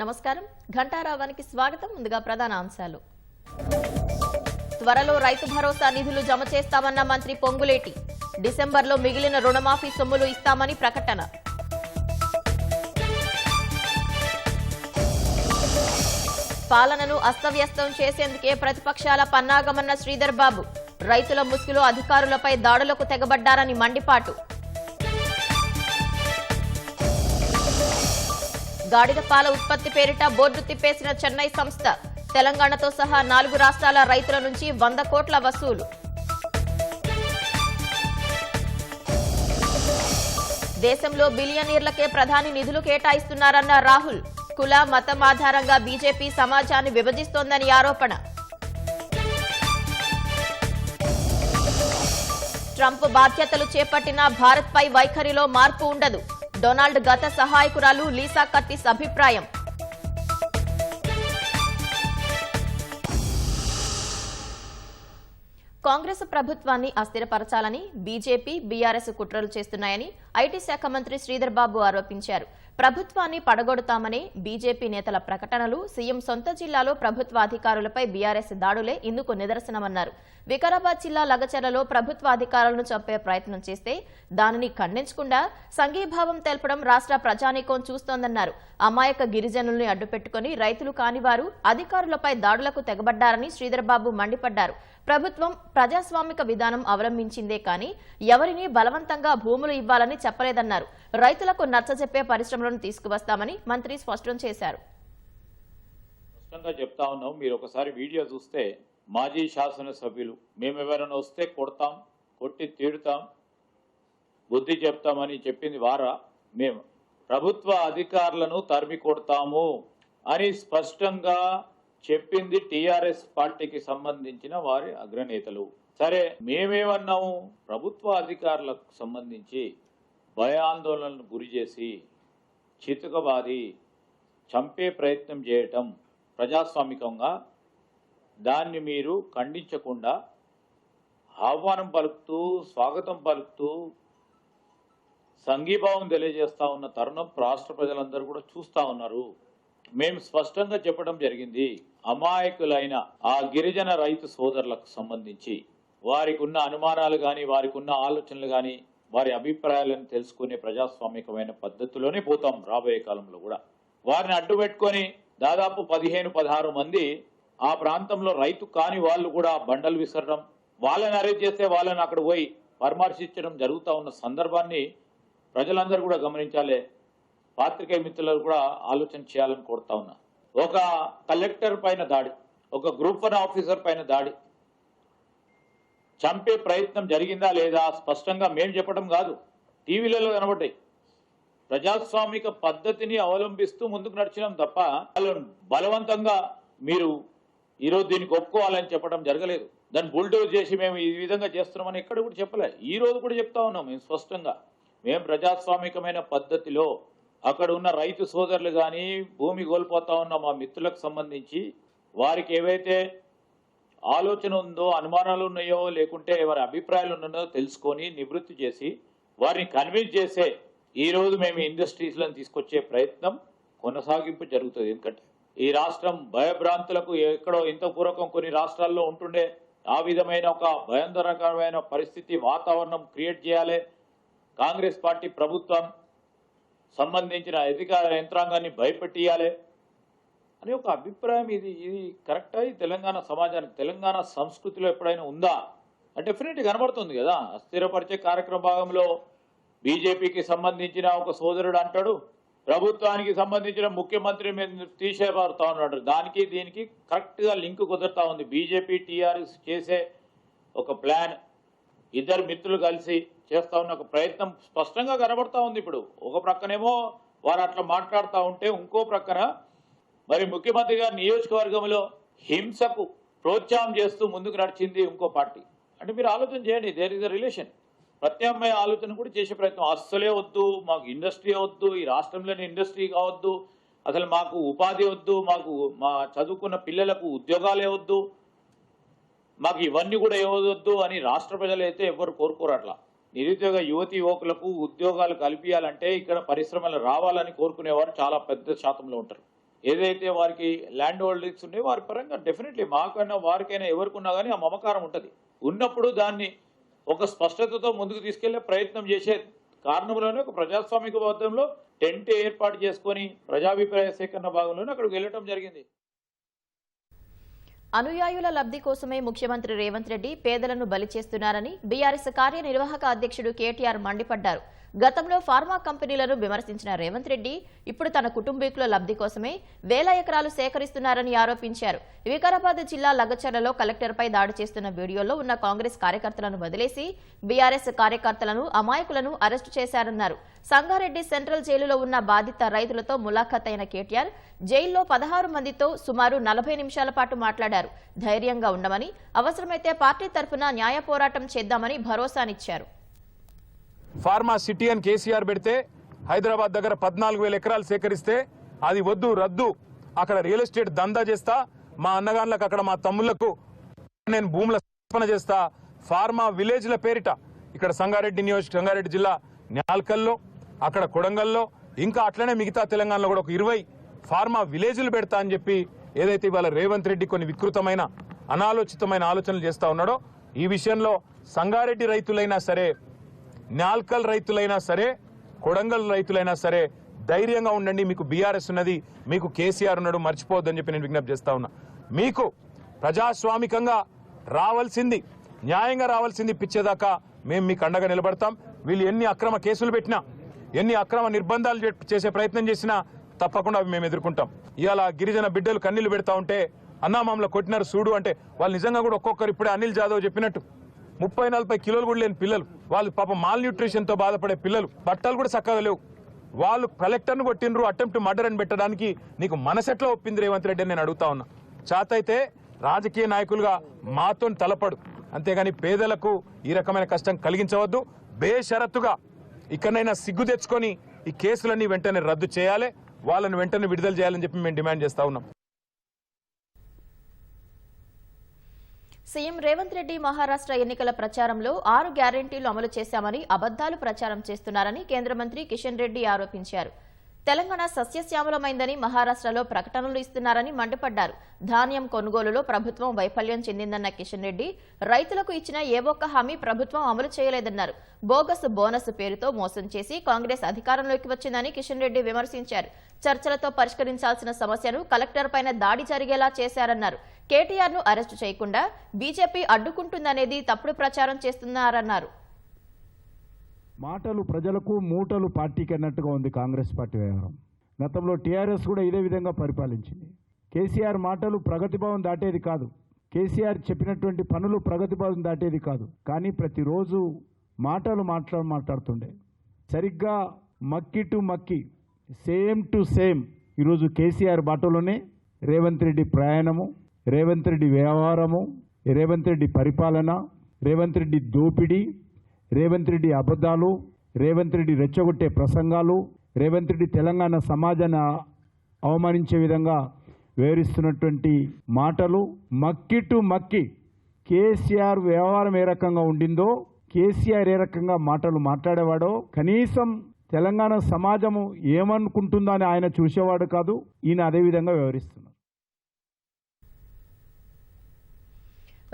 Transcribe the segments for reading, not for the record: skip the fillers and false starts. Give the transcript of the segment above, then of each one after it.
నమస్కారం. ఘంటారావానికి స్వాగతం. ముందుగా ప్రధాన అంశాలు. త్వరలో రైతు భరోసా నిధులు జమ చేస్తామన్న మంత్రి పొంగులేటి. డిసెంబర్లో మిగిలిన రుణమాఫీ సొమ్ములు ఇస్తామని ప్రకటన. పాలనను అస్తవ్యస్తం చేసేందుకే ప్రతిపక్షాల పన్నాగమన్న శ్రీధర్ బాబు. రైతుల ముసుగులో అధికారులపై దాడులకు తెగబడ్డారని మండిపాటు. గాడిద పాల ఉత్పత్తి పేరిట బోర్డు తిప్పేసిన చెన్నై సంస్థ. తెలంగాణతో సహా 4 రాష్ట్రాల రైతుల నుంచి 100 కోట్ల వసూలు. దేశంలో బిలియనీర్లకే ప్రధాని నిధులు కేటాయిస్తున్నారన్న రాహుల్. కుల మతం ఆధారంగా బీజేపీ సమాజాన్ని విభజిస్తోందని ఆరోపణ. ట్రంప్ బాధ్యతలు చేపట్టిన భారత్పై వైఖరిలో మార్పు ఉండదు. డొనాల్డ్ గత సహాయకురాలు లీసా కర్టిస్ అభిప్రాయం. కాంగ్రెస్ ప్రభుత్వాన్ని అస్థిరపరచాలని బీజేపీ, బీఆర్ఎస్ కుట్రలు చేస్తున్నాయని ఐటీ శాఖ మంత్రి శ్రీధర్ బాబు ఆరోపించారు. ప్రభుత్వాన్ని పడగొడతామనే బీజేపీ నేతల ప్రకటనలు, సీఎం సొంత జిల్లాలో ప్రభుత్వ అధికారులపై బీఆర్ఎస్ దాడులే ఇందుకు నిదర్శనమన్నారు. వికారాబాద్ జిల్లా లగచర్లలో ప్రభుత్వ అధికారులను చంపే ప్రయత్నం చేస్తే దానిని ఖండించకుండా సంఘీభావం తెలపడం రాష్ట్ర ప్రజానీకం చూస్తోందన్నారు. అమాయక గిరిజనుల్ని అడ్డుపెట్టుకుని రైతులు కానివారు అధికారులపై దాడులకు తెగబడ్డారని శ్రీధర్ బాబు మండిపడ్డారు. ప్రభుత్వం ప్రజాస్వామిక విధానం అవలంబించిందే కానీ ఎవరిని బలవంతంగా భూములు ఇవ్వాలని చెప్పలేదన్నారు. రైతులకు నచ్చజెప్పే పరిశ్రమలను తీసుకువస్తామని మంత్రి స్పష్టం చేశారు. స్పష్టంగా చెప్తా ఉన్నాం. మీరు ఒకసారి వీడియో చూస్తే మాజీ శాసనసభ్యులు మేము ఎవరైనా వస్తే కొడతాం, కొట్టి తీడుతాం, బుద్ధి చెప్తామని చెప్పింది వారా? మేము ప్రభుత్వ అధికారులను తరిమి కొడతాము అని స్పష్టంగా చెప్పింది టీఆర్ఎస్ పార్టీకి సంబంధించిన వారి అగ్రనేతలు. సరే, మేమేమన్నాము? ప్రభుత్వ అధికారులకు సంబంధించి భయాందోళనకు గురి చేసి చితుకబాది చంపే ప్రయత్నం చేయటం ప్రజాస్వామికంగా దాన్ని మీరు ఖండించకుండా ఆహ్వానం పలుకుతూ, స్వాగతం పలుకుతూ, సంఘీభావం తెలియజేస్తా ఉన్న తరుణం రాష్ట్ర ప్రజలందరూ కూడా చూస్తా ఉన్నారు. మేము స్పష్టంగా చెప్పడం జరిగింది. అమాయకులైన ఆ గిరిజన రైతు సోదరులకు సంబంధించి వారికి ఉన్న అనుమానాలు కానీ, వారికి ఉన్న ఆలోచనలు కానీ, వారి అభిప్రాయాలను తెలుసుకునే ప్రజాస్వామికమైన పద్ధతిలోనే పోతాం. రాబోయే కాలంలో కూడా వారిని అడ్డు పెట్టుకొని దాదాపు 15-16 మంది ఆ ప్రాంతంలో రైతు కాని వాళ్ళు కూడా బండలు విసరడం, వాళ్ళని అరెస్ట్ చేస్తే వాళ్ళని అక్కడ పోయి పరామర్శించడం జరుగుతూ ఉన్న సందర్భాన్ని ప్రజలందరూ కూడా గమనించాలి. పాత్రికేయ మిత్రులు కూడా ఆలోచన చేయాలని కోరుతా ఉన్నా. ఒక కలెక్టర్ పైన దాడి, ఒక గ్రూప్ 1 ఆఫీసర్ పైన దాడి, చంపే ప్రయత్నం జరిగిందా లేదా స్పష్టంగా మేము చెప్పడం కాదు, టీవీలలో కనబడ్డాయి. ప్రజాస్వామిక పద్ధతిని అవలంబిస్తూ ముందుకు నడిచినాం తప్ప వాళ్ళని బలవంతంగా మీరు ఈరోజు దీనికి ఒప్పుకోవాలని చెప్పడం జరగలేదు. దాన్ని బుల్డోజ్ చేసి మేము ఈ విధంగా చేస్తున్నామని ఎక్కడ కూడా చెప్పలేదు. ఈ రోజు కూడా చెప్తా ఉన్నాం మేము స్పష్టంగా. మేము ప్రజాస్వామికమైన పద్ధతిలో అక్కడ ఉన్న రైతు సోదరులు కానీ, భూమి కోల్పోతా ఉన్న మా మిత్రులకు సంబంధించి వారికి ఏవైతే ఆలోచన ఉందో, అనుమానాలు ఉన్నాయో, లేకుంటే వారి అభిప్రాయాలు ఉన్నాయో తెలుసుకొని నివృత్తి చేసి వారిని కన్విన్స్ చేసే ఈరోజు మేము ఇండస్ట్రీస్లను తీసుకొచ్చే ప్రయత్నం కొనసాగింపు జరుగుతుంది. ఎందుకంటే ఈ రాష్ట్రం భయభ్రాంతులకు ఎక్కడో ఇంత పూర్వకం కొన్ని రాష్ట్రాల్లో ఉంటుండే ఆ విధమైన ఒక భయంకరమైన పరిస్థితి, వాతావరణం క్రియేట్ చేయాలి. కాంగ్రెస్ పార్టీ ప్రభుత్వం సంబంధించిన అధికార యంత్రాంగాన్ని భయపెట్టియాలి అని ఒక అభిప్రాయం. ఇది కరెక్టా? తెలంగాణ సమాజానికి, తెలంగాణ సంస్కృతిలో ఎప్పుడైనా ఉందా? డెఫినెట్గా కనబడుతుంది కదా. అస్థిరపరిచే కార్యక్రమ భాగంలో బీజేపీకి సంబంధించిన ఒక సోదరుడు అంటాడు, ప్రభుత్వానికి సంబంధించిన ముఖ్యమంత్రి మీద తీసేపడతా ఉన్నాడు. దానికి దీనికి కరెక్ట్గా లింక్ కుదురుతా ఉంది. బీజేపీ టీఆర్ఎస్ చేసే ఒక ప్లాన్, ఇద్దరు మిత్రులు కలిసి చేస్తా ఉన్న ఒక ప్రయత్నం స్పష్టంగా కనబడతా ఉంది. ఇప్పుడు ఒక ప్రక్కనేమో వారు అట్లా మాట్లాడుతూ ఉంటే, ఇంకో ప్రక్కన మరి ముఖ్యమంత్రి గారి నియోజకవర్గంలో హింసకు ప్రోత్సాహం చేస్తూ ముందుకు నడిచింది ఇంకో పార్టీ. అంటే మీరు ఆలోచన చేయండి, దేర్ ఇస్ అ రిలేషన్. ప్రత్యామ్నాయ ఆలోచన కూడా చేసే ప్రయత్నం. అస్సలే వద్దు, మాకు ఇండస్ట్రీ వద్దు, ఈ రాష్ట్రంలోని ఇండస్ట్రీ కావద్దు, అసలు మాకు ఉపాధి వద్దు, మాకు మా చదువుకున్న పిల్లలకు ఉద్యోగాలే వద్దు, మాకు ఇవన్నీ కూడా ఇవ్వవద్దు అని రాష్ట్ర ప్రజలైతే ఎవరు కోరుకోరు. అట్లా నిరుద్యోగ యువతి యువకులకు ఉద్యోగాలు కల్పించాలంటే ఇక్కడ పరిశ్రమలు రావాలని కోరుకునేవారు చాలా పెద్ద శాతంలో ఉంటారు. ఏదైతే వారికి ల్యాండ్ హోల్డింగ్స్ ఉన్నాయో వారి పరంగా డెఫినెట్లీ మాకైనా వారికైనా ఎవరికున్నా కానీ ఆ మమకారం ఉంటుంది. ఉన్నప్పుడు దాన్ని ఒక స్పష్టతతో ముందుకు తీసుకెళ్లే ప్రయత్నం చేసే కారణంలోనే ఒక ప్రజాస్వామికబద్ధంలో టెంట్ ఏర్పాటు చేసుకొని ప్రజాభిప్రాయ సేకరణ భాగంలోనే అక్కడికి వెళ్ళటం జరిగింది. అనుయాయుల లబ్ధి కోసమే ముఖ్యమంత్రి రేవంత్ రెడ్డి పేదలను బలి చేస్తున్నారని బీఆర్ఎస్ కార్యనిర్వాహక అధ్యక్షుడు కేటీఆర్ మండిపడ్డారు. గతంలో ఫార్మా కంపెనీలను విమర్శించిన రేవంత్ రెడ్డి ఇప్పుడు తన కుటుంబీకుల లబ్ధి కోసమే వేల ఎకరాలు సేకరిస్తున్నారని ఆరోపించారు. వికారాబాద్ జిల్లా లగచర్లలో కలెక్టర్పై దాడి చేస్తున్న వీడియోలో ఉన్న కాంగ్రెస్ కార్యకర్తలను వదిలేసి బీఆర్ఎస్ కార్యకర్తలను అమాయకులను అరెస్టు చేశారన్నారు. సంగారెడ్డి సెంట్రల్ జైలులో ఉన్న బాధిత రైతులతో ములాఖత్ అయిన కేటీఆర్ జైల్లో 16 మందితో సుమారు 40 నిమిషాల పాటు మాట్లాడారు. ధైర్యంగా ఉండమని, అవసరమైతే పార్టీ తరఫున న్యాయ పోరాటం చేద్దామని భరోసానిచ్చారు. ఫార్మా సిటీ అని కేసీఆర్ పెడితే హైదరాబాద్ దగ్గర 14,000 ఎకరాలు సేకరిస్తే అది వద్దు రద్దు, అక్కడ రియల్ ఎస్టేట్ దందా చేస్తా, మా అన్నగాన్లకు అక్కడ మా తమ్ముళ్లకు నేను భూముల స్థాపన చేస్తా, ఫార్మా విలేజ్ల పేరిట ఇక్కడ సంగారెడ్డి జిల్లా న్యాల్కల్లో, అక్కడ కొడంగల్లో, ఇంకా అట్లనే మిగతా తెలంగాణలో కూడా ఒక 20 ఫార్మా విలేజ్లు పెడతా అని చెప్పి ఏదైతే ఇవాళ రేవంత్ రెడ్డి కొన్ని వికృతమైన అనాలోచితమైన ఆలోచనలు చేస్తా ఉన్నాడో, ఈ విషయంలో సంగారెడ్డి రైతులైనా సరే, న్యాల్కల్ రైతులైనా సరే, కొడంగల్ రైతులైనా సరే ధైర్యంగా ఉండండి. మీకు బీఆర్ఎస్ ఉన్నది, మీకు కేసీఆర్ ఉన్నాడు, మర్చిపోవద్దని చెప్పి నేను విజ్ఞప్తి చేస్తా ఉన్నా. మీకు ప్రజాస్వామికంగా రావాల్సింది, న్యాయంగా రావాల్సింది పిచ్చేదాకా మేము మీకు అండగా నిలబడతాం. వీళ్ళు ఎన్ని అక్రమ కేసులు పెట్టినా, ఎన్ని అక్రమ నిర్బంధాలు చేసే ప్రయత్నం చేసినా తప్పకుండా అవి మేము ఎదుర్కొంటాం. ఇవాళ గిరిజన బిడ్డలు కన్నీళ్లు పెడతా ఉంటే అన్నామామలో కొట్టినారు చూడు అంటే వాళ్ళు నిజంగా కూడా ఒక్కొక్కరు ఇప్పుడే అనిల్ జాదవ్ చెప్పినట్టు 30-40 కిలోలు కూడా లేని పిల్లలు, వాళ్ళు పాపం మాల్ న్యూట్రిషన్ తో బాధపడే పిల్లలు, బట్టలు కూడా చక్కగా లేవు. వాళ్ళు కలెక్టర్ను కొట్టినరు, అటెంప్ట్ మర్డర్ అని పెట్టడానికి నీకు మనసెట్లా ఒప్పింది రేవంత్ రెడ్డి అని నేను అడుగుతా ఉన్నా. చాతైతే రాజకీయ నాయకులుగా మాతో తలపడు, అంతేగాని పేదలకు ఈ రకమైన కష్టం కలిగించవద్దు. బేషరతుగా ఇక్కడైనా సిగ్గు తెచ్చుకొని ఈ కేసులన్నీ వెంటనే రద్దు చేయాలి, వాళ్ళని వెంటనే విడుదల చేయాలని చెప్పి మేము డిమాండ్ చేస్తా ఉన్నాం. సీఎం రేవంత్ రెడ్డి మహారాష్ట్ర ఎన్నికల ప్రచారంలో 6 గ్యారెంటీలు అమలు చేశామని అబద్దాలు ప్రచారం చేస్తున్నారని కేంద్ర మంత్రి కిషన్ రెడ్డి ఆరోపించారు. తెలంగాణ సస్యశ్యామలమైందని మహారాష్ట్రలో ప్రకటనలు ఇస్తున్నారని మండిపడ్డారు. ధాన్యం కొనుగోలులో ప్రభుత్వం వైఫల్యం చెందిందన్న కిషన్ రెడ్డి రైతులకు ఇచ్చిన ఏ ఒక్క హామీ ప్రభుత్వం అమలు చేయలేదన్నారు. బోగస్ బోనస్ పేరుతో మోసం చేసి కాంగ్రెస్ అధికారంలోకి వచ్చిందని కిషన్ రెడ్డి విమర్శించారు. చర్చలతో పరిష్కరించాల్సిన సమస్యను కలెక్టర్ పైన దాడి జరిగేలా చేశారన్నారు. కేటీఆర్ ను అరెస్టు చేయకుండా బీజేపీ అడ్డుకుంటుందనేది తప్పుడు ప్రచారం చేస్తున్నారన్నారు. మాటలు ప్రజలకు, మూటలు పార్టీకి అన్నట్టుగా ఉంది కాంగ్రెస్ పార్టీ వ్యవహారం. గతంలో టీఆర్ఎస్ కూడా ఇదే విధంగా పరిపాలించింది. కేసీఆర్ మాటలు ప్రగతిభవన్ దాటేది కాదు, కేసీఆర్ చెప్పినటువంటి పనులు ప్రగతిభవన్ దాటేది కాదు. కానీ ప్రతిరోజు మాటలు మాట్లాడుతుండే. సరిగ్గా మక్కి టు మక్కి, సేమ్ టు సేమ్ ఈరోజు కేసీఆర్ బాటలోనే రేవంత్ రెడ్డి ప్రయాణము, రేవంత్ రెడ్డి వ్యవహారము, రేవంత్ రెడ్డి పరిపాలన, రేవంత్ రెడ్డి దోపిడీ, రేవంత్ రెడ్డి అబద్ధాలు, రేవంత్ రెడ్డి రెచ్చగొట్టే ప్రసంగాలు, రేవంత్ రెడ్డి తెలంగాణ సమాజాన్ని అవమానించే విధంగా వివరిస్తున్నటువంటి మాటలు, మక్కి టు మక్కి కేసీఆర్ వ్యవహారం ఏ రకంగా ఉండిందో, కేసీఆర్ ఏ రకంగా మాటలు మాట్లాడేవాడో, కనీసం తెలంగాణ సమాజము ఏమనుకుంటుందో అని ఆయన చూసేవాడు కాదు. ఈయన అదేవిధంగా వ్యవహరిస్తున్నారు.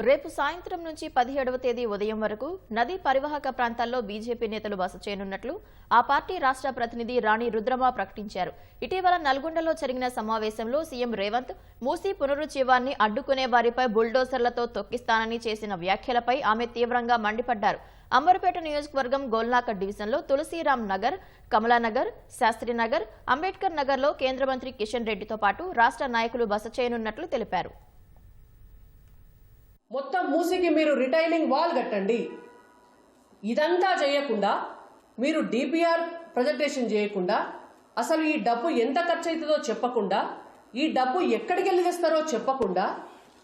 రేపు సాయంత్రం నుంచి 17వ తేదీ ఉదయం వరకు నదీ పరివాహక ప్రాంతాల్లో బీజేపీ నేతలు బస చేయనున్నట్లు ఆ పార్టీ రాష్ట్ర ప్రతినిధి రాణి రుద్రమ ప్రకటించారు. ఇటీవల నల్గొండలో జరిగిన సమావేశంలో సీఎం రేవంత్ మూసీ పునరుజ్జీవాన్ని అడ్డుకునే వారిపై బుల్డోజర్లతో తొక్కిస్తానని చేసిన వ్యాఖ్యలపై ఆమె తీవ్రంగా మండిపడ్డారు. అంబర్పేట నియోజకవర్గం గోల్నాక డివిజన్లో తులసీరాం నగర్, కమలానగర్, శాస్త్రీనగర్, అంబేద్కర్ నగర్లో కేంద్ర మంత్రి కిషన్ రెడ్డితో పాటు రాష్ట్ర నాయకులు బస చేయనున్నట్లు తెలిపారు. మొత్తం మూసికి మీరు రిటైనింగ్ వాల్ కట్టండి. ఇదంతా చేయకుండా, మీరు డిపిఆర్ ప్రజెంటేషన్ చేయకుండా, అసలు ఈ డబ్బు ఎంత ఖర్చు అవుతుందో చెప్పకుండా, ఈ డబ్బు ఎక్కడికి వెళ్ళి తెస్తారో చెప్పకుండా,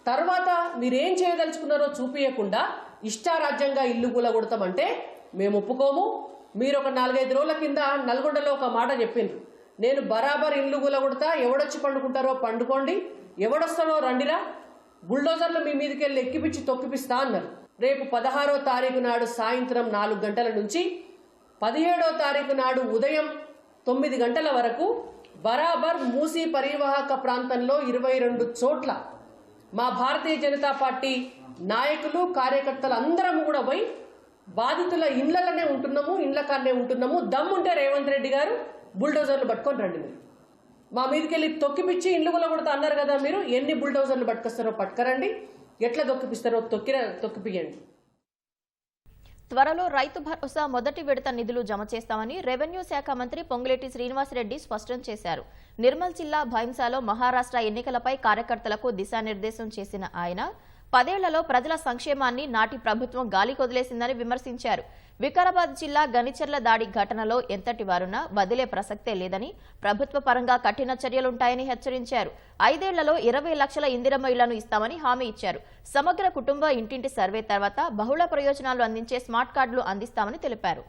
తర్వాత మీరేం చేయదలుచుకున్నారో చూపించకుండా ఇష్టారాజ్యంగా ఇల్లు కూలగొడతామంటే మేము ఒప్పుకోము. మీరు ఒక 4-5 రోజుల కింద నల్గొండలో ఒక మాట చెప్పిండ్రు, నేను బరాబర్ ఇల్లు కూలగొడతా, ఎవడొచ్చి పండుకుంటారో పండుకోండి, ఎవడొస్తాడో రండిరా, బుల్డోజర్లు మీ మీదకి వెళ్ళి ఎక్కిపిచ్చి తొక్కిపిస్తా అన్నారు. రేపు 16వ తారీఖు నాడు సాయంత్రం 4 గంటల నుంచి 17వ తారీఖు నాడు ఉదయం 9 గంటల వరకు బరాబర్ మూసీ పరివాహక ప్రాంతంలో 22 చోట్ల మా భారతీయ జనతా పార్టీ నాయకులు కార్యకర్తలు అందరం కూడా పోయి బాధితుల ఇండ్లలోనే ఉంటున్నాము, ఇండ్లకాడనే ఉంటున్నాము. దమ్ముంటే రేవంత్ రెడ్డి గారు బుల్డోజర్లు పట్టుకొని రండి. మీరు మా మీదకెళ్ళి తొక్కిపిచ్చి ఇండ్లు కూడా కొడతా అన్నారు కదా, మీరు ఎన్ని బుల్డోజర్లు పట్టుకొస్తారో పట్టుకరండి, ఎట్లా తొక్కిపిస్తారో తొక్కిపియండి. త్వరలో రైతు భరోసా మొదటి విడత నిధులు జమ చేస్తామని రెవెన్యూ శాఖ మంత్రి పొంగులేటి శ్రీనివాసరెడ్డి స్పష్టం చేశారు. నిర్మల్ జిల్లా భైంసాలో మహారాష్ట్ర ఎన్నికలపై కార్యకర్తలకు దిశానిర్దేశం చేసిన ఆయన 10 ఏళ్లలో ప్రజల సంక్షేమాన్ని నాటి ప్రభుత్వం గాలి కొదిలేసిందని విమర్శించారు. వికారాబాద్ జిల్లా గనిచెర్ల దాడి ఘటనలో ఎంతటి వారున్నా వదిలే ప్రసక్తే లేదని, ప్రభుత్వ పరంగా కఠిన చర్యలుంటాయని హెచ్చరించారు. 5 ఏళ్లలో 20 లక్షల ఇందిరమ్మ ఇళ్లను ఇస్తామని హామీ ఇచ్చారు. సమగ్ర కుటుంబ ఇంటింటి సర్వే తర్వాత బహుళ ప్రయోజనాలు అందించే స్మార్ట్ కార్డులు అందిస్తామని తెలిపారు.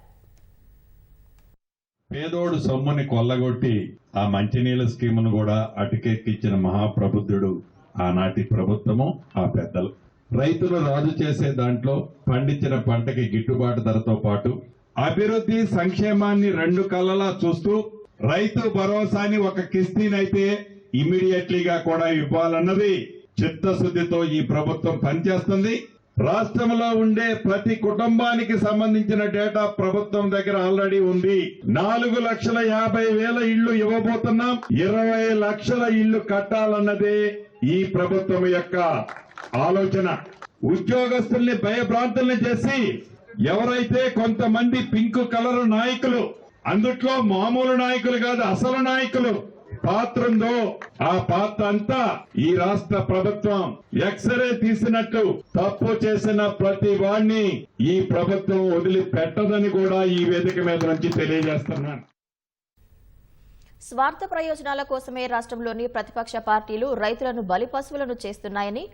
పేదోడు సొమ్ముని కొల్లగొట్టి ఆ మంచినీళ్ళ స్కీమును కూడా అటుకెక్కించిన మహాప్రబుద్ధుడు ఆనాటి ప్రభుత్వము, ఆ పెద్దలు. రైతులు రాజు చేసే దాంట్లో పండించిన పంటకి గిట్టుబాటు ధరతో పాటు అభివృద్ధి సంక్షేమాన్ని 2 కళ్ళలా చూస్తూ రైతు భరోసాని ఒక కిస్తీనైతే ఇమ్మీడియట్లీగా కూడా ఇవ్వాలన్నది చిత్తశుద్ధితో ఈ ప్రభుత్వం పనిచేస్తుంది. రాష్ట్రంలో ఉండే ప్రతి కుటుంబానికి సంబంధించిన డేటా ప్రభుత్వం దగ్గర ఆల్రెడీ ఉంది. 4,50,000 ఇళ్లు ఇవ్వబోతున్నాం. 20 లక్షల ఇళ్లు కట్టాలన్నదే ఈ ప్రభుత్వం యొక్క ఆలోచన. ఉద్యోగస్తుల్ని భయభ్రాంతుల్ని చేసి ఎవరైతే కొంతమంది పింక్ కలర్ నాయకులు, అందుట్లో మామూలు నాయకులు కాదు అసలు నాయకులు పాత్ర ఉందో ఆ పాత్ర అంతా ఈ రాష్ట్ర ప్రభుత్వం ఎక్స్రే తీసినట్టు తప్పు చేసిన ప్రతి వాడిని ఈ ప్రభుత్వం వదిలిపెట్టదని కూడా ఈ వేదిక మీద నుంచి తెలియజేస్తున్నాను. స్వార్థ ప్రయోజనాల కోసమే రాష్ట్రంలోని ప్రతిపక్ష పార్టీలు రైతులను బలిపశువులను చేస్తున్నాయని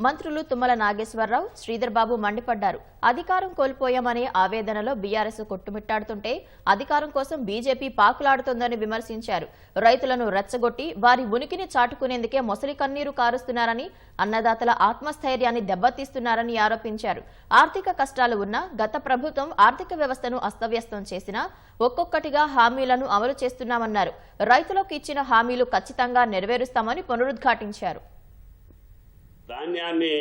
మంత్రులు తుమ్మల నాగేశ్వరరావు, శ్రీధర్ బాబు మండిపడ్డారు. అధికారం కోల్పోయామనే ఆవేదనలో బీఆర్ఎస్ కొట్టుమిట్టాడుతుంటే అధికారం కోసం బీజేపీ పాకులాడుతోందని విమర్శించారు. రైతులను రెచ్చగొట్టి వారి ఉనికిని చాటుకునేందుకే మొసలి కన్నీరు కారుస్తున్నారని, అన్నదాతల ఆత్మస్థైర్యాన్ని దెబ్బతీస్తున్నారని ఆరోపించారు. ఆర్థిక కష్టాలు ఉన్నా గత ప్రభుత్వం ఆర్థిక వ్యవస్థను అస్తవ్యస్తం చేసినా ఒక్కొక్కటిగా హామీలను అమలు చేస్తున్నామన్నారు. రైతులకు ఇచ్చిన హామీలు ఖచ్చితంగా నెరవేరుస్తామని పునరుద్ఘాటించారు. ధాన్యాన్ని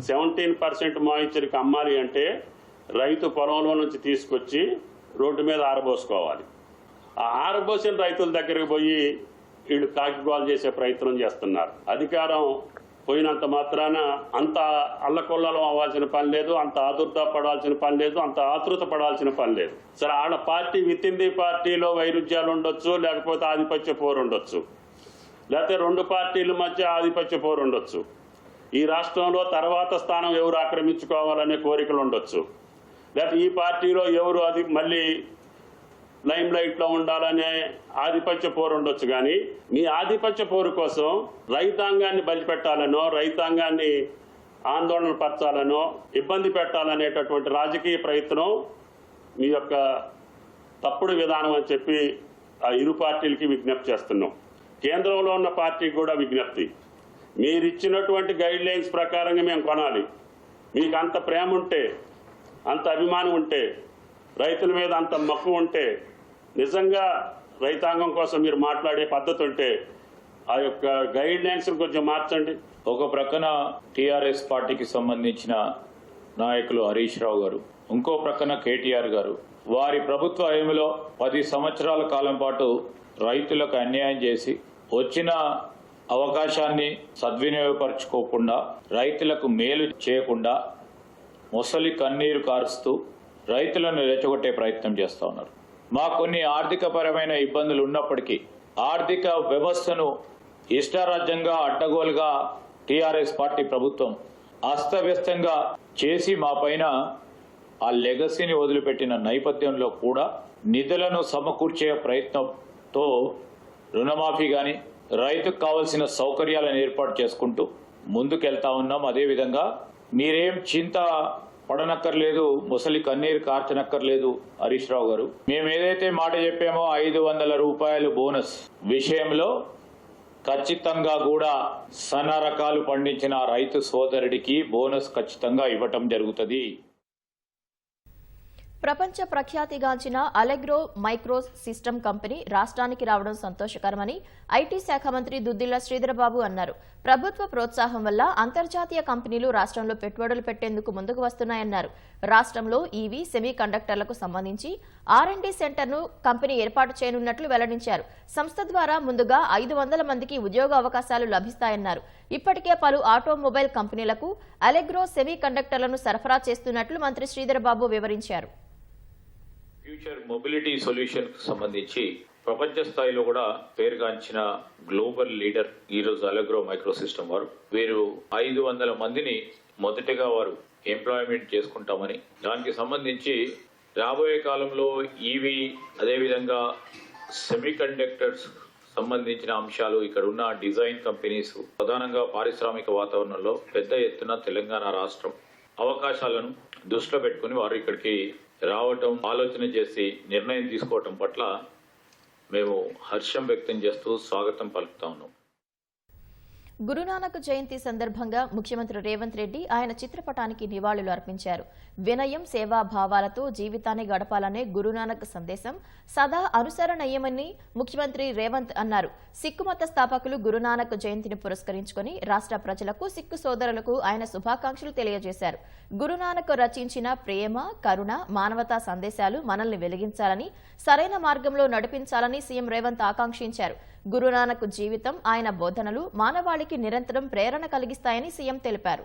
17% మాయిశ్చర్కి అమ్మాలి అంటే రైతు పొలంలో నుంచి తీసుకొచ్చి రోడ్డు మీద ఆరబోసుకోవాలి. ఆ ఆరబోసిన రైతుల దగ్గరికి పోయి వీళ్ళు కాకిగోలు చేసే ప్రయత్నం చేస్తున్నారు. అధికారం పోయినంత మాత్రాన అంత అల్లకొల్లలో అవ్వాల్సిన పని లేదు, అంత ఆదుర్దా పడాల్సిన పని లేదు, అంత ఆతృత పడాల్సిన పని లేదు. సరే, ఆడ పార్టీ విత్ ఇన్ ది పార్టీలో వైరుధ్యాలు ఉండొచ్చు, లేకపోతే ఆధిపత్య పోరు ఉండొచ్చు, లేకపోతే 2 పార్టీల మధ్య ఆధిపత్య పోరు ఉండొచ్చు, ఈ రాష్ట్రంలో తర్వాత స్థానం ఎవరు ఆక్రమించుకోవాలనే కోరికలు ఉండొచ్చు, లేకపోతే ఈ పార్టీలో ఎవరు అది మళ్ళీ లైమ్ లైట్లో ఉండాలనే ఆధిపత్య పోరు ఉండొచ్చు. కానీ మీ ఆధిపత్య పోరు కోసం రైతాంగాన్ని బలిపెట్టాలనో, రైతాంగాన్ని ఆందోళన పరచాలనో, ఇబ్బంది పెట్టాలనేటటువంటి రాజకీయ ప్రయత్నం మీ యొక్క తప్పుడు విధానం అని చెప్పి ఆ ఇరు పార్టీలకి విజ్ఞప్తి చేస్తున్నాం. కేంద్రంలో ఉన్న పార్టీకి కూడా విజ్ఞప్తి, మీరు ఇచ్చినటువంటి గైడ్ లైన్స్ ప్రకారంగా మేము కొనాలి. మీకు అంత ప్రేమ ఉంటే, అంత అభిమానం ఉంటే, రైతుల మీద అంత మక్కువ ఉంటే, నిజంగా రైతాంగం కోసం మీరు మాట్లాడే పద్ధతి ఉంటే ఆ యొక్క గైడ్ లైన్స్ కొంచెం మార్చండి. ఒక ప్రక్కన టీఆర్ఎస్ పార్టీకి సంబంధించిన నాయకులు హరీష్ రావు గారు, ఇంకో ప్రక్కన కేటీఆర్ గారు వారి ప్రభుత్వ హయాంలో 10 సంవత్సరాల కాలం పాటు రైతులకు అన్యాయం చేసి వచ్చిన అవకాశాన్ని సద్వినియోగపరచుకోకుండా, రైతులకు మేలు చేయకుండా మొసలి కన్నీరు కారుస్తూ రైతులను రెచ్చగొట్టే ప్రయత్నం చేస్తూ ఉన్నారు. మాకు కొన్ని ఆర్థికపరమైన ఇబ్బందులు ఉన్నప్పటికీ ఆర్థిక వ్యవస్థను ఇష్టారాజ్యంగా అడ్డగోలుగా టీఆర్ఎస్ పార్టీ ప్రభుత్వం అస్తవ్యస్తంగా చేసి మా పైన ఆ లెగసీని వదిలిపెట్టిన నేపథ్యంలో కూడా నిధులను సమకూర్చే ప్రయత్నంతో రుణమాఫీ కానీ రైతుకు కావాల్సిన సౌకర్యాలను ఏర్పాటు చేసుకుంటూ ముందుకెళ్తా ఉన్నాం. అదేవిధంగా మీరేం చింత పడనక్కర్లేదు, ముసలి కన్నీరు కార్చనక్కర్లేదు హరీష్ రావు గారు. మేము ఏదైతే మాట చెప్పామో 500 రూపాయలు బోనస్ విషయంలో ఖచ్చితంగా కూడా సన్న రకాలు పండించిన రైతు సోదరుడికి బోనస్ ఖచ్చితంగా ఇవ్వటం జరుగుతుంది. ప్రపంచ ప్రఖ్యాతిగాంచిన అలెగ్రో మైక్రో సిస్టమ్ కంపెనీ రాష్ట్రానికి రావడం సంతోషకరమని ఐటీ శాఖ మంత్రి దుద్దిళ్ల శ్రీధరబాబు అన్నారు. ప్రభుత్వ ప్రోత్సాహం వల్ల అంతర్జాతీయ కంపెనీలు రాష్ట్రంలో పెట్టుబడులు పెట్టేందుకు ముందుకు వస్తున్నాయన్నారు. రాష్ట్రంలో ఈవీ సెమీ కండక్టర్లకు సంబంధించి R&D సెంటర్ను కంపెనీ ఏర్పాటు చేయనున్నట్లు వెల్లడించారు. సంస్థ ద్వారా ముందుగా 500 మందికి ఉద్యోగ అవకాశాలు లభిస్తాయన్నారు. ఇప్పటికే పలు ఆటోమొబైల్ కంపెనీలకు అలెగ్రో సెమీ కండక్టర్లను సరఫరా చేస్తున్నట్లు మంత్రి శ్రీధరబాబు వివరించారు. ఫ్యూచర్ మొబిలిటీ సొల్యూషన్ సంబంధించి ప్రపంచ స్థాయిలో కూడా పేరుగాంచిన గ్లోబల్ లీడర్ ఈరోజు అలెగ్రో మైక్రో సిస్టమ్ వారు. వీరు 500 మందిని మొదటగా వారు ఎంప్లాయ్మెంట్ చేసుకుంటామని, దానికి సంబంధించి రాబోయే కాలంలో ఈవీ అదేవిధంగా సెమీ కండక్టర్స్ సంబంధించిన అంశాలు, ఇక్కడ ఉన్న డిజైన్ కంపెనీస్, ప్రధానంగా పారిశ్రామిక వాతావరణంలో పెద్ద ఎత్తున తెలంగాణ రాష్ట్రం అవకాశాలను దృష్టిలో పెట్టుకుని వారు ఇక్కడికి రావటం, ఆలోచన చేసి నిర్ణయం తీసుకోవటం పట్ల మేము హర్షం వ్యక్తం చేస్తూ స్వాగతం పలుకుతా ఉన్నాం. గురునానక్ జయంతి సందర్భంగా ముఖ్యమంత్రి రేవంత్ రెడ్డి ఆయన చిత్రపటానికి నివాళులు అర్పించారు. వినయం, సేవాభావాలతో జీవితాన్ని గడపాలనే గురునానక్ సందేశం సదా అనుసరణీయమని ముఖ్యమంత్రి రేవంత్ అన్నారు. సిక్కు మత స్థాపకులు గురునానక్ జయంతిని పురస్కరించుకుని రాష్ట్ర ప్రజలకు, సిక్కు సోదరులకు ఆయన శుభాకాంక్షలు తెలియజేశారు. గురునానక్ రచించిన ప్రేమ, కరుణ, మానవతా సందేశాలు మనల్ని వెలిగించాలని, సరైన మార్గంలో నడిపించాలని సీఎం రేవంత్ ఆకాంక్షించారు. గురునానక్ జీవితం, ఆయన బోధనలు మానవాళికి నిరంతరం ప్రేరణ కలిగిస్తాయని సీఎం తెలిపారు.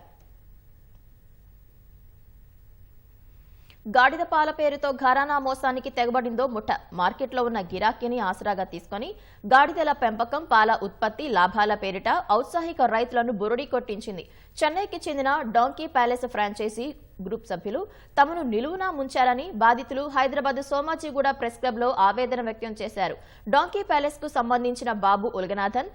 గాడిద పాల పేరుతో ఘరానా మోసానికి తెగబడిందో ముఠ. మార్కెట్లో ఉన్న గిరాకీని ఆసరాగా తీసుకుని గాడిదల పెంపకం, పాల ఉత్పత్తి, లాభాల పేరిట ఔత్సాహిక రైతులను బురుడి కొట్టించింది. చెన్నైకి చెందిన డాంకీ ప్యాలెస్ ఫ్రాంచైజీ గ్రూప్ సభ్యులు తమను నిలువునా ముంచారని బాధితులు హైదరాబాద్ సోమాజిగూడ ప్రెస్ క్లబ్ లో ఆవేదన వ్యక్తం చేశారు. డాంకీ ప్యాలెస్ కు సంబంధించిన బాబు ఉల్గనాథన్,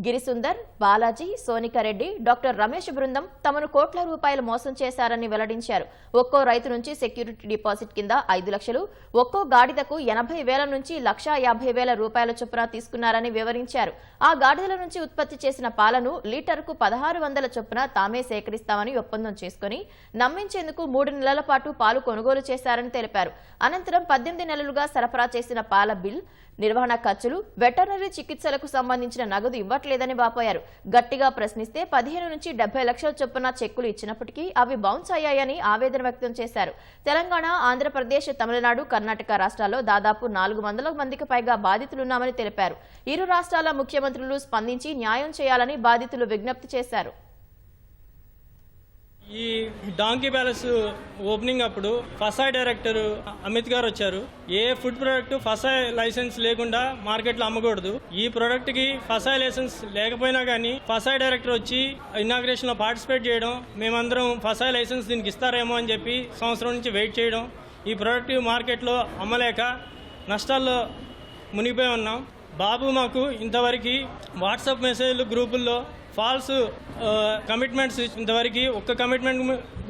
గిరిసుందర్, బాలాజీ, సోనికారెడ్డి, డాక్టర్ రమేష్ బృందం తమను కోట్ల రూపాయలు మోసం చేశారని వెల్లడించారు. ఒక్కో రైతు నుంచి సెక్యూరిటీ డిపాజిట్ కింద 5 లక్షలు, ఒక్కో గాడిదకు 80,000 నుంచి 1,50,000 రూపాయల చొప్పున తీసుకున్నారని వివరించారు. ఆ గాడిదల నుంచి ఉత్పత్తి చేసిన పాలను లీటర్కు 1,600 చొప్పున తామే సేకరిస్తామని ఒప్పందం చేసుకుని నమ్మించేందుకు 3 నెలల పాటు పాలు కొనుగోలు చేశారని తెలిపారు. అనంతరం 18 నెలలుగా సరఫరా చేసిన పాల బిల్, నిర్వహణ ఖర్చులు, వెటర్నరీ చికిత్సలకు సంబంధించిన నగదు ఇవ్వట్లేదని వాపోయారు. గట్టిగా ప్రశ్నిస్తే 15 నుంచి 70 లక్షల చొప్పున చెక్కులు ఇచ్చినప్పటికీ అవి బౌన్స్ అయ్యాయని ఆవేదన వ్యక్తం చేశారు. తెలంగాణ, ఆంధ్రప్రదేశ్, తమిళనాడు, కర్ణాటక రాష్ట్రాల్లో దాదాపు 400 మందికి పైగా బాధితులున్నామని తెలిపారు. ఇరు రాష్ట్రాల ముఖ్యమంత్రులు స్పందించి న్యాయం చేయాలని బాధితులు విజ్ఞప్తి చేశారు. ఈ డాంకీ ప్యాలెస్ ఓపెనింగ్ అప్పుడు ఫసాయ్ డైరెక్టర్ అమిత్ గారు వచ్చారు. ఏ ఫుడ్ ప్రొడక్ట్ ఫసాయ్ లైసెన్స్ లేకుండా మార్కెట్లో అమ్మకూడదు. ఈ ప్రొడక్ట్ కి ఫసాయ్ లైసెన్స్ లేకపోయినా కానీ ఫసాయ్ డైరెక్టర్ వచ్చి ఇనాగ్రేషన్ లో పార్టిసిపేట్ చేయడం, మేమందరం ఫసాయ్ లైసెన్స్ దీనికి ఇస్తారేమో అని చెప్పి సంవత్సరం నుంచి వెయిట్ చేయడం, ఈ ప్రొడక్ట్ మార్కెట్లో అమ్మలేక నష్టాల్లో మునిగిపోయి ఉన్నాం. బాబు మాకు ఇంతవరకు వాట్సాప్ మెసేజ్లు, గ్రూపుల్లో ఫాల్స్ కమిట్మెంట్స్, ఇంతవరకు ఒక్క కమిట్మెంట్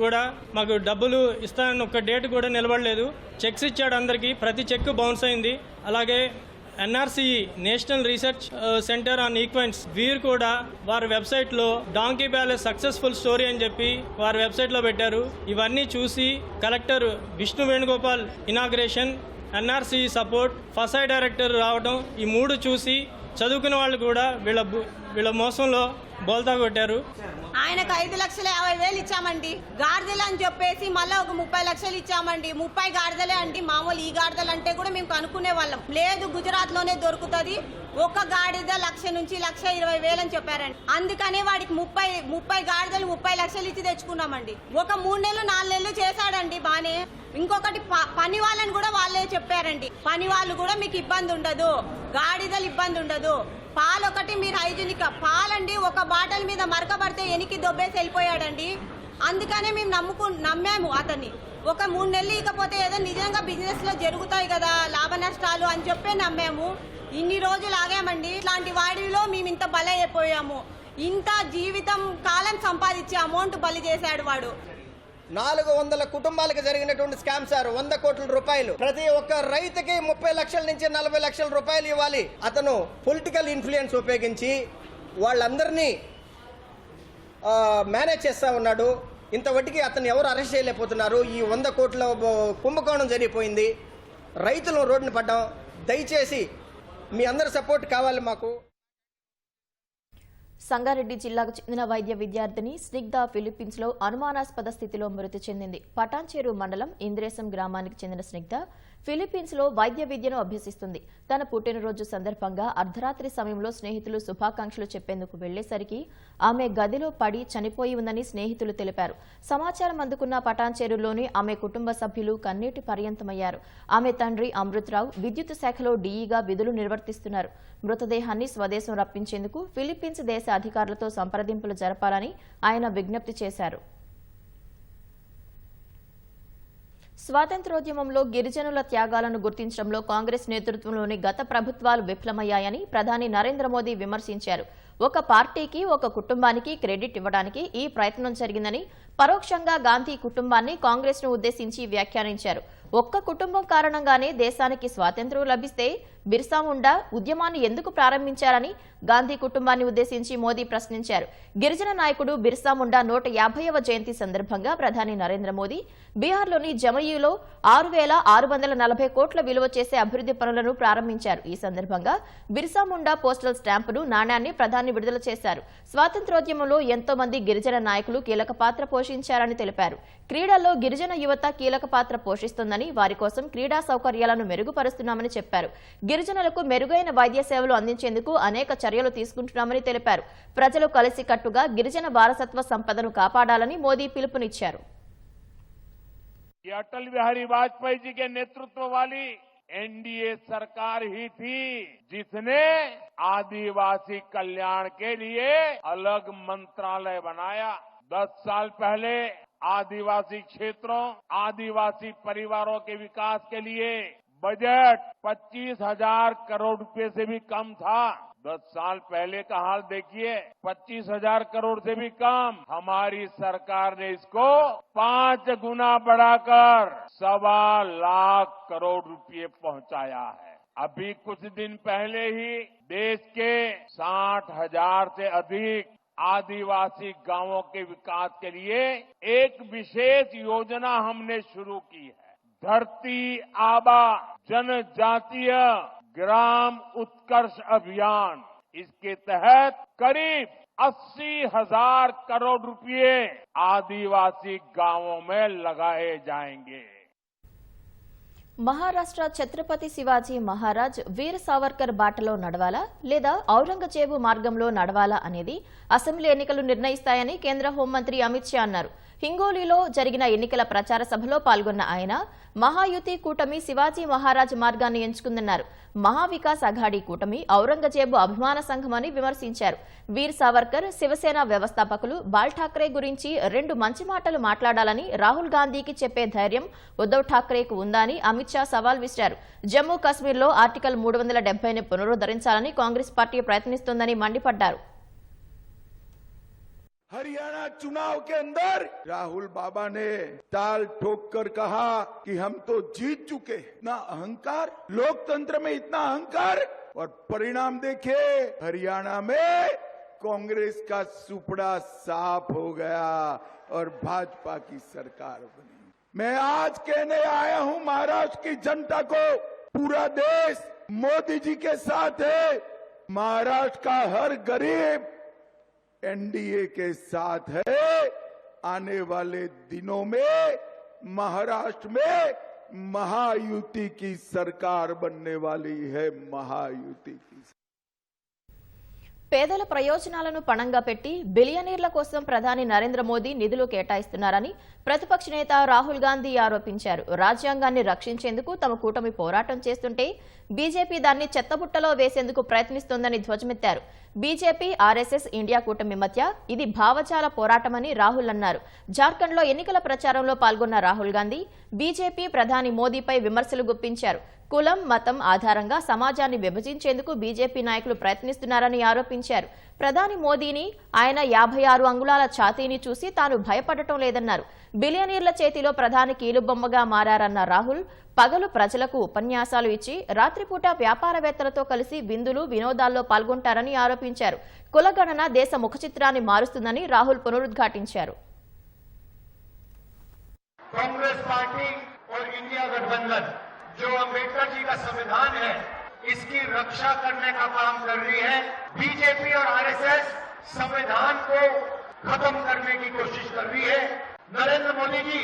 కూడా మాకు డబ్బులు ఇస్తానని ఒక్క డేట్ కూడా నిలబడలేదు. చెక్స్ ఇచ్చాడు అందరికీ, ప్రతి చెక్ బౌన్స్ అయింది. అలాగే NRCE national research centre on equines, వీరు కూడా వారి వెబ్సైట్లో డాంకీ ప్యాలెస్ సక్సెస్ఫుల్ స్టోరీ అని చెప్పి వారి వెబ్సైట్లో పెట్టారు. ఇవన్నీ చూసి collector Vishnu Venugopal inauguration, NRCE support, FSSAI director రావడం, ఈ 3 చూసి చదువుకున్న వాళ్ళు కూడా వీళ్ళ మోసంలో బోల్తా కొట్టారు. ఆయనకు 5,50,000 ఇచ్చామండి. గాడిదలు అని చెప్పేసి మళ్ళీ ఒక 30 లక్షలు ఇచ్చామండి. 30 గాడిదలే అండి. మామూలు ఈ గాడిదలు అంటే కూడా మేము కనుక్కునే వాళ్ళం. లేదు, గుజరాత్ లోనే దొరుకుతుంది. ఒక గాడిద 1,00,000 నుంచి 1,20,000 అని చెప్పారండి. అందుకనే వాడికి 30 గాడిదలు 30 లక్షలు ఇచ్చి తెచ్చుకున్నామండి. ఒక 3 నెలలు 4 నెలలు చేశాడండి బానే. ఇంకొకటి పని వాళ్ళని కూడా వాళ్ళే చెప్పారండి, పని వాళ్ళు కూడా మీకు ఇబ్బంది ఉండదు, గాడిదలు ఇబ్బంది ఉండదు, పాలు ఒకటి మీరు హైజీనిక్ పాలండి. ఒక బాటల్ మీద మరకబడితే ఎనికి దొబ్బేసి వెళ్ళిపోయాడండి. అందుకనే మేము నమ్మాము అతన్ని. ఒక 3 నెలలు ఇకపోతే ఏదో నిజంగా బిజినెస్ లో జరుగుతాయి కదా లాభ నష్టాలు అని చెప్పి నమ్మాము. ఇన్ని రోజులు ఆగామండి. ఇట్లాంటి వాడిలో మేము ఇంత బలైపోయాము. ఇంత జీవితం కాలం సంపాదించే అమౌంట్ బలి చేశాడు వాడు. 400 కుటుంబాలకు జరిగినటువంటి స్కామ్ సార్. 100 కోట్ల రూపాయలు. ప్రతి ఒక్క రైతుకి 30 లక్షల నుంచి 40 లక్షల రూపాయలు ఇవ్వాలి. అతను పొలిటికల్ ఇన్ఫ్లుయెన్స్ ఉపయోగించి వాళ్ళందరినీ మేనేజ్ చేస్తా ఉన్నాడు. ఇంత వడ్డీకి అతను ఎవరు అరెస్ట్ చేయలేకపోతున్నారు? ఈ 100 కోట్ల కుంభకోణం జరిగిపోయింది, రైతులు రోడ్డున పడ్డాం. దయచేసి మీ అందరి సపోర్ట్ కావాలి మాకు. సంగారెడ్డి జిల్లాకు చెందిన వైద్య విద్యార్థిని స్నిగ్ధ ఫిలిప్పీన్స్ లో అనుమానాస్పద స్థితిలో మృతి చెందింది. పటాన్చేరు మండలం ఇంద్రేశం గ్రామానికి చెందిన స్నిగ్ధ ఫిలిప్పీన్స్ లో వైద్య విద్యను అభ్యసిస్తుంది. తన పుట్టినరోజు సందర్భంగా అర్ధరాత్రి సమయంలో స్నేహితులు శుభాకాంక్షలు చెప్పేందుకు వెళ్లేసరికి ఆమె గదిలో పడి చనిపోయి ఉందని స్నేహితులు తెలిపారు. సమాచారం అందుకున్న పటాన్చేరులోని ఆమె కుటుంబ సభ్యులు కన్నీటి పర్యంతమయ్యారు. ఆమె తండ్రి అమృతరావు విద్యుత్ శాఖలో డీఈగా విధులు నిర్వర్తిస్తున్నారు. మృతదేహాన్ని స్వదేశం రప్పించేందుకు ఫిలిప్పీన్స్ దేశ అధికారులతో సంప్రదింపులు జరపాలని ఆయన విజ్ఞప్తి చేశారు. స్వాతంత్ర్యోద్యమంలో గిరిజనుల త్యాగాలను గుర్తించడంలో కాంగ్రెస్ నేతృత్వంలోని గత ప్రభుత్వాలు విఫలమయ్యాయని ప్రధాని నరేంద్ర మోదీ విమర్శించారు. ఒక పార్టీకి ఒక కుటుంబానికి క్రెడిట్ ఇవ్వడానికి ఈ ప్రయత్నం జరిగిందని, పరోక్షంగా గాంధీ కుటుంబాన్ని కాంగ్రెస్ ను ఉద్దేశించి వ్యాఖ్యానించారు. ఒక్క కుటుంబం కారణంగానే దేశానికి స్వాతంత్ర్యం లభిస్తే బిర్సా ముండా ఉద్యమాన్ని ఎందుకు ప్రారంభించారని గాంధీ కుటుంబాన్ని ఉద్దేశించి మోదీ ప్రశ్నించారు. గిరిజన నాయకుడు బిర్సా ముండా 150వ జయంతి సందర్భంగా ప్రధాని నరేంద్ర మోదీ బీహార్లోని జమూయిలో 6,640 కోట్ల విలువ చేసే అభివృద్ధి పనులను ప్రారంభించారు. ఈ సందర్భంగా బిర్సా ముండా పోస్టల్ స్టాంపును, నాణ్యాన్ని ప్రధాని విడుదల చేశారు. స్వాతంత్ర్యోద్యమంలో ఎంతో మంది గిరిజన నాయకులు కీలక పాత్ర పోషించారని తెలిపారు. క్రీడల్లో గిరిజన యువత కీలక పాత్ర పోషిస్తుందని, వారి కోసం క్రీడా సౌకర్యాలను మెరుగుపరుస్తున్నామని చెప్పారు. గిరిజనులకు మెరుగైన వైద్య సేవలు అందించేందుకు అనేక చర్యలు తీసుకుంటున్నామని తెలిపారు. ప్రజలు కలిసికట్టుగా గిరిజన వారసత్వ సంపదను కాపాడాలని మోదీ పిలుపునిచ్చారు. अटल बिहारी वाजपेयी जी के नेतृत्व वाली एनडीए सरकार ही थी जिसने आदिवासी कल्याण के लिए अलग मंत्रालय बनाया। 10 साल पहले आदिवासी क्षेत्रों, आदिवासी परिवारों के विकास के लिए बजट 25,000 करोड़ रुपए से भी कम था। 10 साल पहले का हाल देखिए, 25,000 करोड़ से भी कम। हमारी सरकार ने इसको 5 गुना बढ़ाकर 1.25 लाख करोड़ रुपए पहुंचाया है। अभी कुछ दिन पहले ही देश के 60,000 से अधिक आदिवासी गांवों के विकास के लिए एक विशेष योजना हमने शुरू की है। धरती आबा जनजातीय ग्राम उत्कर्ष अभियान, इसके तहत करीब 80,000 करोड़ रुपए आदिवासी गांवों में लगाए जाएंगे। మహారాష్ట్ర ఛత్రపతి శివాజీ మహారాజ్ వీర్ సావర్కర్ బాటలో నడవాలా లేదా ఔరంగజేబు మార్గంలో నడవాలా అనేది అసెంబ్లీ ఎన్నికలు నిర్ణయిస్తాయని కేంద్ర హోంమంత్రి అమిత్ షా అన్నారు. హింగోలీలో జరిగిన ఎన్నికల ప్రచార సభలో పాల్గొన్న ఆయన మహాయుతి కూటమి శివాజీ మహారాజ్ మార్గాన్ని ఎంచుకుందన్నారు. మహావికాస్ అఘాడీ కూటమి ఔరంగజేబు అభిమాన సంఘమని విమర్శించారు. వీర్ సావర్కర్ శివసేన వ్యవస్థాపకులు బాల్ ఠాక్రే గురించి 2 మంచి మాటలు మాట్లాడాలని రాహుల్ గాంధీకి చెప్పే ధైర్యం ఉద్దవ్ ఠాక్రేకు ఉందా అని అమిత్ షా సవాల్ విసిరారు. జమ్మూ కాశ్మీర్లో ఆర్టికల్ 370ని పునరుద్ధరించాలని కాంగ్రెస్ పార్టీ ప్రయత్నిస్తోందని మండిపడ్డారు. हरियाणा चुनाव के अंदर राहुल बाबा ने ताल ठोक कर कहा कि हम तो जीत चुके। इतना अहंकार, लोकतंत्र में इतना अहंकार, और परिणाम देखिए, हरियाणा में कांग्रेस का सुपड़ा साफ हो गया और भाजपा की सरकार बनी। मैं आज कहने आया हूं महाराष्ट्र की जनता को, पूरा देश मोदी जी के साथ है। महाराष्ट्र का हर गरीब एनडीए के साथ है। आने वाले दिनों में महाराष्ट्र में महायुति की सरकार बनने वाली है। महायुति की పేదల ప్రయోజనాలను పణంగా పెట్టి బిలియనీర్ల కోసం ప్రధాని నరేంద్ర మోదీ నిధులు కేటాయిస్తున్నారని ప్రతిపక్ష నేత రాహుల్ గాంధీ ఆరోపించారు. రాజ్యాంగాన్ని రక్షించేందుకు తమ కూటమి పోరాటం చేస్తుంటే బీజేపీ దాన్ని చెత్తబుట్టలో వేసేందుకు ప్రయత్నిస్తోందని ధ్వజమెత్తారు. బీజేపీ, ఆర్ఎస్ఎస్, ఇండియా కూటమి మధ్య ఇది భావజాల పోరాటమని రాహుల్ అన్నారు. జార్ఖండ్లో ఎన్నికల ప్రచారంలో పాల్గొన్న రాహుల్ గాంధీ బీజేపీ ప్రధాని మోదీపై విమర్శలు గుప్పించారు. కులం, మతం ఆధారంగా సమాజాన్ని విభజించేందుకు బీజేపీ నాయకులు ప్రయత్నిస్తున్నారని ఆరోపించారు. ప్రధాని మోదీని, ఆయన 56 అంగుళాల ఛాతీని చూసి తాను భయపడటం లేదన్నారు. బిలియనీర్ల చేతిలో ప్రధాని కీలుబొమ్మగా మారారన్న రాహుల్ పగలు ప్రజలకు ఉపన్యాసాలు ఇచ్చి రాత్రిపూట వ్యాపారవేత్తలతో కలిసి విందులు, వినోదాల్లో పాల్గొంటారని ఆరోపించారు. కులగణన దేశ ముఖచిత్రాన్ని మారుస్తుందని రాహుల్ పునరుద్ఘాటించారు. कांग्रेस पार्टी और इंडिया गठबंधन जो अंबेडकर जी का संविधान है इसकी रक्षा करने का काम कर रही है। बीजेपी और आरएसएस संविधान को खत्म करने की कोशिश कर रही है। नरेंद्र मोदी जी,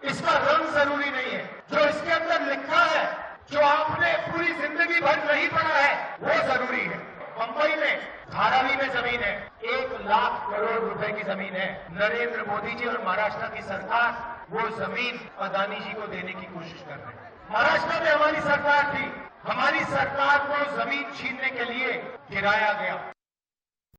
इसका रंग जरूरी नहीं है, जो इसके अंदर लिखा है, जो आपने पूरी जिंदगी भर नहीं पढ़ा है, वो जरूरी है। बंबई में धारावी में जमीन है, 1 लाख करोड़ रुपए की जमीन है। नरेंद्र मोदी जी और महाराष्ट्र की सरकार वो जमीन अदानी जी को देने की कोशिश कर रहे हैं। महाराष्ट्र में हमारी सरकार थी, हमारी सरकार को जमीन छीनने के लिए गिराया गया।